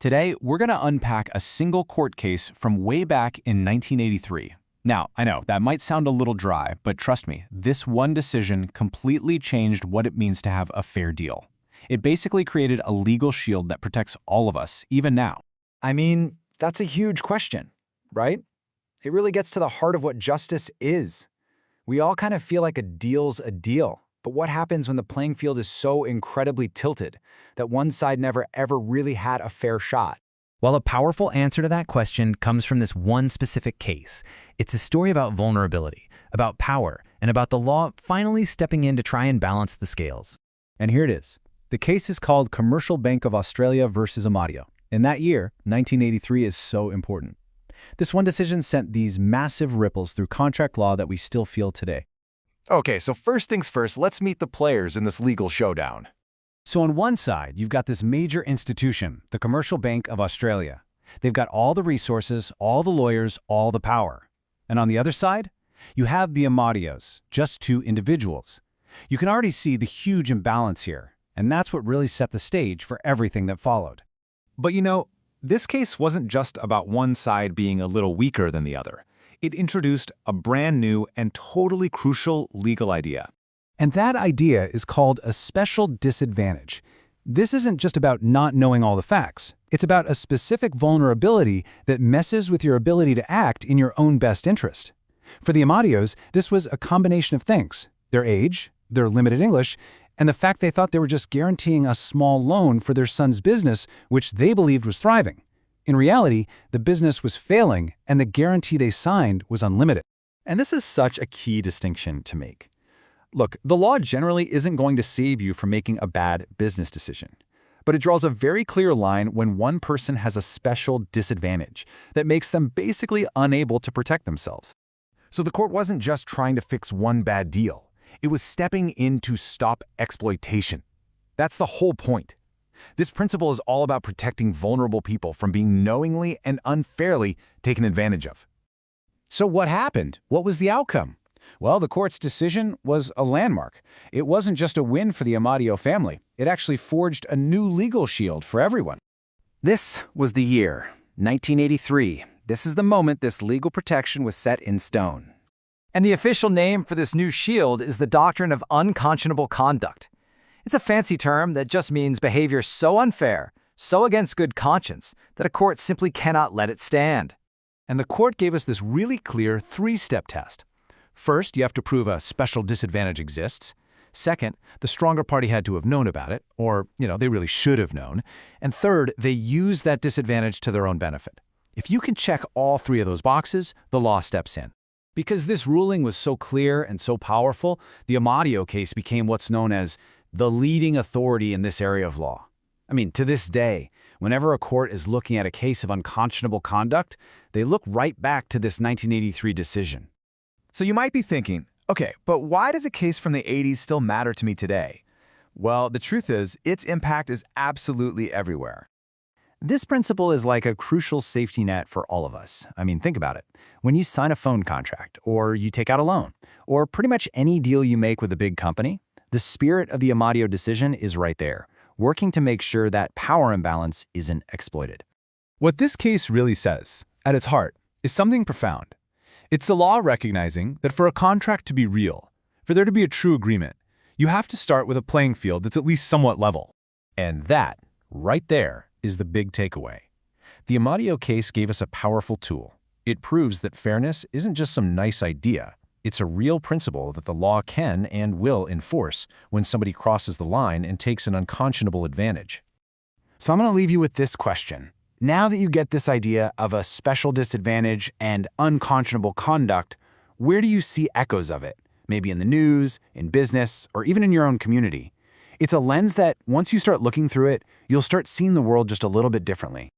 Today, we're going to unpack a single court case from way back in 1983. Now, I know that might sound a little dry, but trust me, this one decision completely changed what it means to have a fair deal. It basically created a legal shield that protects all of us, even now. I mean, that's a huge question, right? It really gets to the heart of what justice is. We all kind of feel like a deal's a deal. But what happens when the playing field is so incredibly tilted that one side never ever really had a fair shot? Well, a powerful answer to that question comes from this one specific case. It's a story about vulnerability, about power, and about the law finally stepping in to try and balance the scales. And here it is. The case is called Commercial Bank of Australia versus Amadio. And that year, 1983, is so important. This one decision sent these massive ripples through contract law that we still feel today. Okay, so first things first, let's meet the players in this legal showdown. So on one side, you've got this major institution, the Commercial Bank of Australia. They've got all the resources, all the lawyers, all the power. And on the other side, you have the Amadios, just two individuals. You can already see the huge imbalance here, and that's what really set the stage for everything that followed. But you know, this case wasn't just about one side being a little weaker than the other. It introduced a brand new and totally crucial legal idea. And that idea is called a special disadvantage. This isn't just about not knowing all the facts. It's about a specific vulnerability that messes with your ability to act in your own best interest. For the Amadios, this was a combination of things: their age, their limited English, and the fact they thought they were just guaranteeing a small loan for their son's business, which they believed was thriving. In reality, the business was failing, and the guarantee they signed was unlimited. And this is such a key distinction to make. Look, the law generally isn't going to save you from making a bad business decision. But it draws a very clear line when one person has a special disadvantage that makes them basically unable to protect themselves. So the court wasn't just trying to fix one bad deal. It was stepping in to stop exploitation. That's the whole point. This principle is all about protecting vulnerable people from being knowingly and unfairly taken advantage of. So what happened? What was the outcome? Well, the court's decision was a landmark. It wasn't just a win for the Amadio family. It actually forged a new legal shield for everyone. This was the year, 1983. This is the moment this legal protection was set in stone. And the official name for this new shield is the doctrine of unconscionable conduct. It's a fancy term that just means behavior so unfair, so against good conscience, that a court simply cannot let it stand. And the court gave us this really clear three-step test. First, you have to prove a special disadvantage exists. Second, the stronger party had to have known about it, or, they really should have known. And third, they use that disadvantage to their own benefit. If you can check all three of those boxes, the law steps in. Because this ruling was so clear and so powerful, the Amadio case became what's known as the leading authority in this area of law. I mean, to this day, whenever a court is looking at a case of unconscionable conduct, they look right back to this 1983 decision. So you might be thinking, okay, but why does a case from the 80s still matter to me today? Well, the truth is, its impact is absolutely everywhere. This principle is like a crucial safety net for all of us. I mean, think about it. When you sign a phone contract, or you take out a loan, or pretty much any deal you make with a big company, the spirit of the Amadio decision is right there, working to make sure that power imbalance isn't exploited. What this case really says, at its heart, is something profound. It's the law recognizing that for a contract to be real, for there to be a true agreement, you have to start with a playing field that's at least somewhat level. And that, right there, is the big takeaway. The Amadio case gave us a powerful tool. It proves that fairness isn't just some nice idea. It's a real principle that the law can and will enforce when somebody crosses the line and takes an unconscionable advantage. So I'm going to leave you with this question. Now that you get this idea of a special disadvantage and unconscionable conduct, where do you see echoes of it? Maybe in the news, in business, or even in your own community. It's a lens that, once you start looking through it, you'll start seeing the world just a little bit differently.